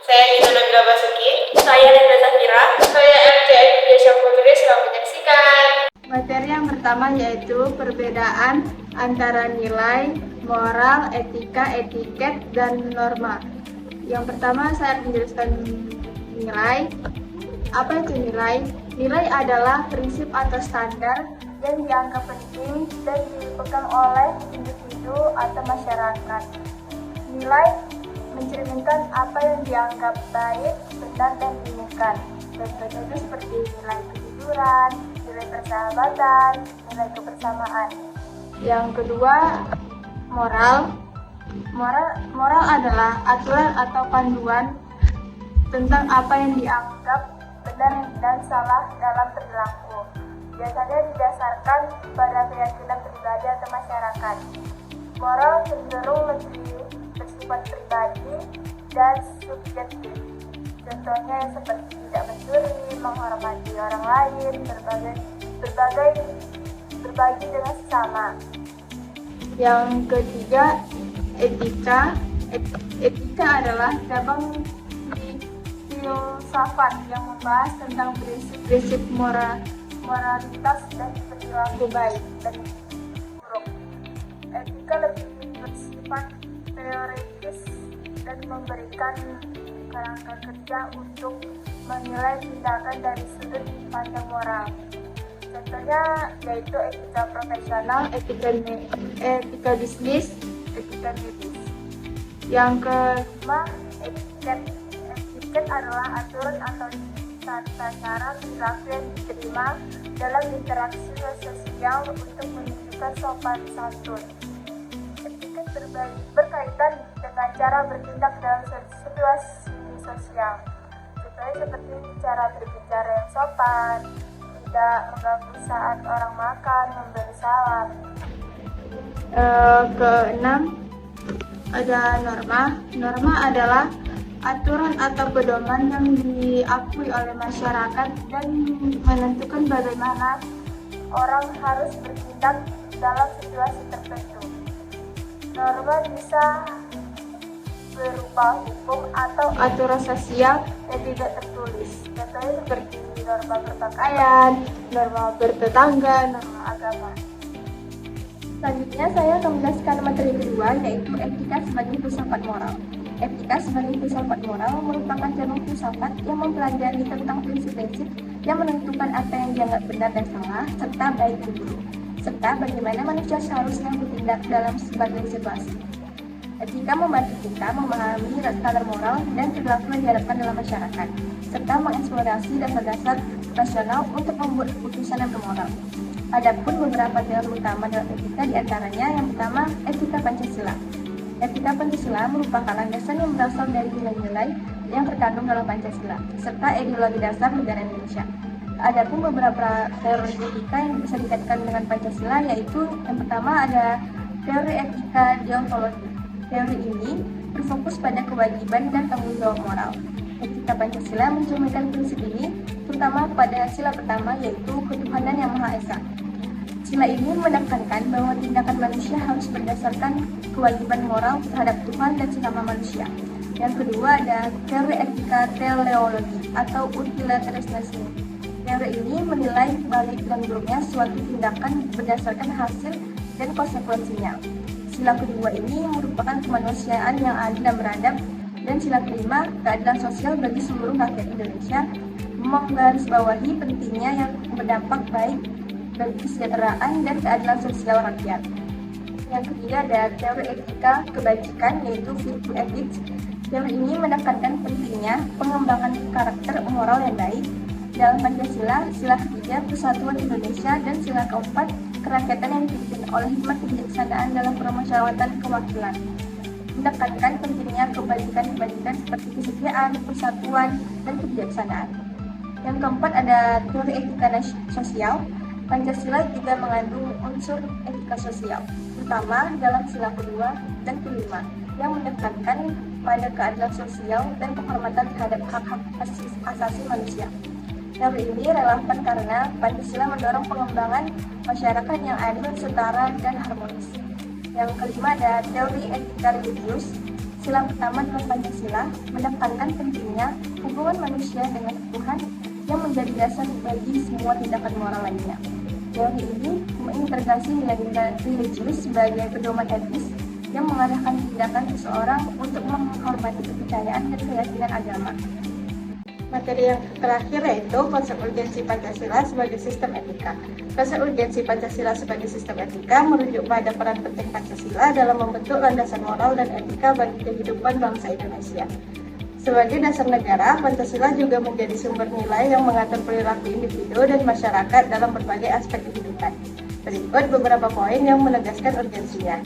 Saya Nina Nabila Basuki. Saya Nina Zafira. Saya MJ Indonesia Putri. Selamat menyaksikan. Materi yang pertama yaitu perbedaan antara nilai, moral, etika, etiket, dan norma. Yang pertama saya menjelaskan nilai. Apa itu nilai? Nilai adalah prinsip atau standar yang dianggap penting dan dipegang oleh individu atau masyarakat. Nilai mencerminkan apa yang dianggap baik, benar, dan diinginkan. Contohnya itu seperti nilai kejujuran, nilai persahabatan, nilai kebersamaan. Yang kedua, moral. Moral adalah aturan atau panduan tentang apa yang dianggap benar dan salah dalam perilaku. Biasanya didasarkan pada keyakinan pribadi atau masyarakat. Moral cenderung lebih bersifat pribadi dan subjektif. Contohnya seperti tidak mencuri, menghormati orang lain, berbagi dengan sesama. Yang ketiga, etika. Etika adalah cabang filsafat yang membahas tentang prinsip-prinsip moralitas dan perilaku baik dan buruk. Etika lebih bersifat teoritis dan memberikan kerangka kerja untuk menilai tindakan dari sudut pandang moral. Contohnya yaitu etika profesional, etika bisnis, etika medis. Yang kelima, etiket. Etiket adalah aturan atau tata cara perilaku yang diterima dalam interaksi sosial untuk menunjukkan sopan santun. Etiket berkaitan dengan cara bertindak dalam situasi sosial. Contohnya seperti cara berbicara yang sopan, tidak mengganggu saat orang makan, memberi salam. Keenam, ada norma. Norma adalah aturan atau pedoman yang diakui oleh masyarakat dan menentukan bagaimana orang harus bertindak dalam situasi tertentu. Norma bisa berupa hukum atau aturan sosial yang tidak tertulis. Contohnya seperti norma berpakaian, norma bertetangga, norma agama. Selanjutnya saya akan menjelaskan materi kedua yaitu etika sebagai filsafat moral. Etika sebagai filsafat moral merupakan cabang filsafat yang mempelajari tentang prinsip-prinsip yang menentukan apa yang dianggap benar dan salah, serta baik dan buruk, serta bagaimana manusia seharusnya bertindak dalam berbagai situasi. Etika membantu kita memahami standar moral dan perilaku yang diharapkan dalam masyarakat, serta mengeksplorasi dasar-dasar rasional untuk membuat keputusan yang bermoral. Adapun beberapa teori utama dalam etika diantaranya yang pertama, etika Pancasila. Etika Pancasila merupakan landasan yang berasal dari nilai-nilai yang terkandung dalam Pancasila, serta ideologi dasar negara Indonesia. Adapun beberapa teori etika yang bisa dikaitkan dengan Pancasila yaitu yang pertama ada teori etika deontologi. Teori ini berfokus pada kewajiban dan tanggung jawab moral. Etika Pancasila mencerminkan prinsip ini terutama pada sila pertama yaitu ketuhanan yang Maha Esa. Sila ini menekankan bahwa tindakan manusia harus berdasarkan kewajiban moral terhadap Tuhan dan sesama manusia. Yang kedua ada teori etika teleologi atau utilitarisme. Teori ini menilai baik dan buruknya suatu tindakan berdasarkan hasil dan konsekuensinya. Sila kedua ini merupakan kemanusiaan yang adil dan beradab, dan sila kelima keadilan sosial bagi seluruh rakyat Indonesia, menggarisbawahi pentingnya yang berdampak baik bagi kesejahteraan dan keadilan sosial rakyat. Yang ketiga ada teori etika kebajikan yaitu virtue ethics. Teori ini menekankan pentingnya pengembangan karakter moral yang baik. Dalam Pancasila, sila ketiga Persatuan Indonesia dan sila keempat kerakyatan yang dipimpin oleh hikmat kebijaksanaan dalam permusyawaratan kewakilan. Menekankan pentingnya kebajikan-kebajikan seperti kesetiaan, persatuan, dan kebijaksanaan. Yang keempat ada teori etika sosial. Pancasila juga mengandung unsur etika sosial, terutama dalam sila kedua dan kelima, yang menekankan pada keadilan sosial dan penghormatan terhadap hak-hak asasi manusia. Teori ini relevan karena Pancasila mendorong pengembangan masyarakat yang adil, setara, dan harmonis. Yang kelima ada teori etika religius. Sila pertama dalam Pancasila menekankan pentingnya hubungan manusia dengan Tuhan yang menjadi dasar bagi semua tindakan moral lainnya. Teori ini mengintegrasi nilai-nilai religius sebagai pedoman etis yang mengarahkan tindakan seseorang untuk menghormati kepercayaan dan keyakinan agama. Materi yang terakhir yaitu konsep urgensi Pancasila sebagai sistem etika. Konsep urgensi Pancasila sebagai sistem etika merujuk pada peran penting Pancasila dalam membentuk landasan moral dan etika bagi kehidupan bangsa Indonesia. Sebagai dasar negara, Pancasila juga menjadi sumber nilai yang mengatur perilaku individu dan masyarakat dalam berbagai aspek kehidupan. Berikut beberapa poin yang menegaskan urgensinya.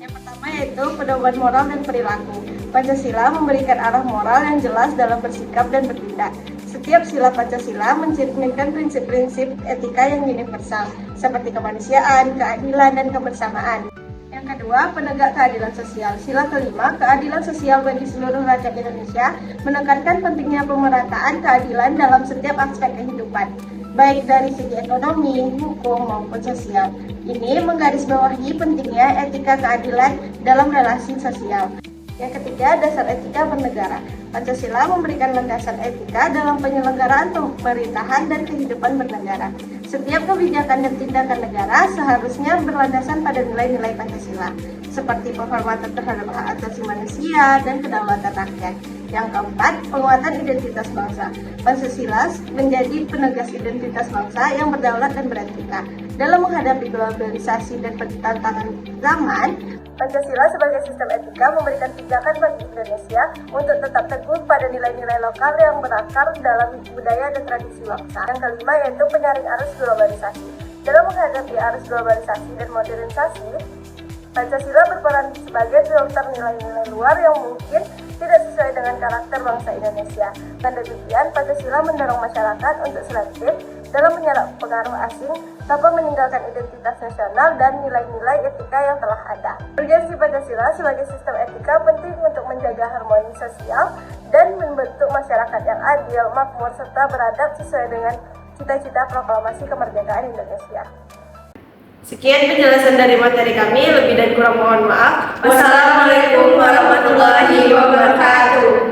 Yang pertama yaitu pedoman moral dan perilaku. Pancasila memberikan arah moral yang jelas dalam bersikap dan bertindak. Setiap sila Pancasila mencerminkan prinsip-prinsip etika yang universal, seperti kemanusiaan, keadilan, dan kebersamaan. Yang kedua, penegak keadilan sosial. Sila kelima, keadilan sosial bagi seluruh rakyat Indonesia, menekankan pentingnya pemerataan keadilan dalam setiap aspek kehidupan, baik dari segi ekonomi, hukum, maupun sosial. Ini menggarisbawahi pentingnya etika keadilan dalam relasi sosial. Yang ketiga, dasar etika bernegara. Pancasila memberikan landasan etika dalam penyelenggaraan pemerintahan dan kehidupan bernegara. Setiap kebijakan dan tindakan negara seharusnya berlandasan pada nilai-nilai Pancasila, seperti penghormatan terhadap hak asasi manusia dan kedaulatan rakyat. Yang keempat, penguatan identitas bangsa. Pancasila menjadi penegas identitas bangsa yang berdaulat dan beretika. Dalam menghadapi globalisasi dan tantangan zaman, Pancasila sebagai sistem etika memberikan pijakan bagi Indonesia untuk tetap teguh pada nilai-nilai lokal yang berakar dalam budaya dan tradisi bangsa. Yang kelima yaitu penyaring arus globalisasi. Dalam menghadapi arus globalisasi dan modernisasi, Pancasila berperan sebagai filter nilai-nilai luar yang mungkin tidak sesuai dengan karakter bangsa Indonesia. Dan demikian, Pancasila mendorong masyarakat untuk selektif dalam menyerap pengaruh asing tanpa meninggalkan identitas nasional dan nilai-nilai etika yang telah ada. Urgensi Pancasila sebagai sistem etika penting untuk menjaga harmoni sosial dan membentuk masyarakat yang adil, makmur, serta beradab sesuai dengan cita-cita proklamasi kemerdekaan Indonesia. Sekian penjelasan dari materi kami, lebih dan kurang mohon maaf. Wassalamualaikum warahmatullahi wabarakatuh.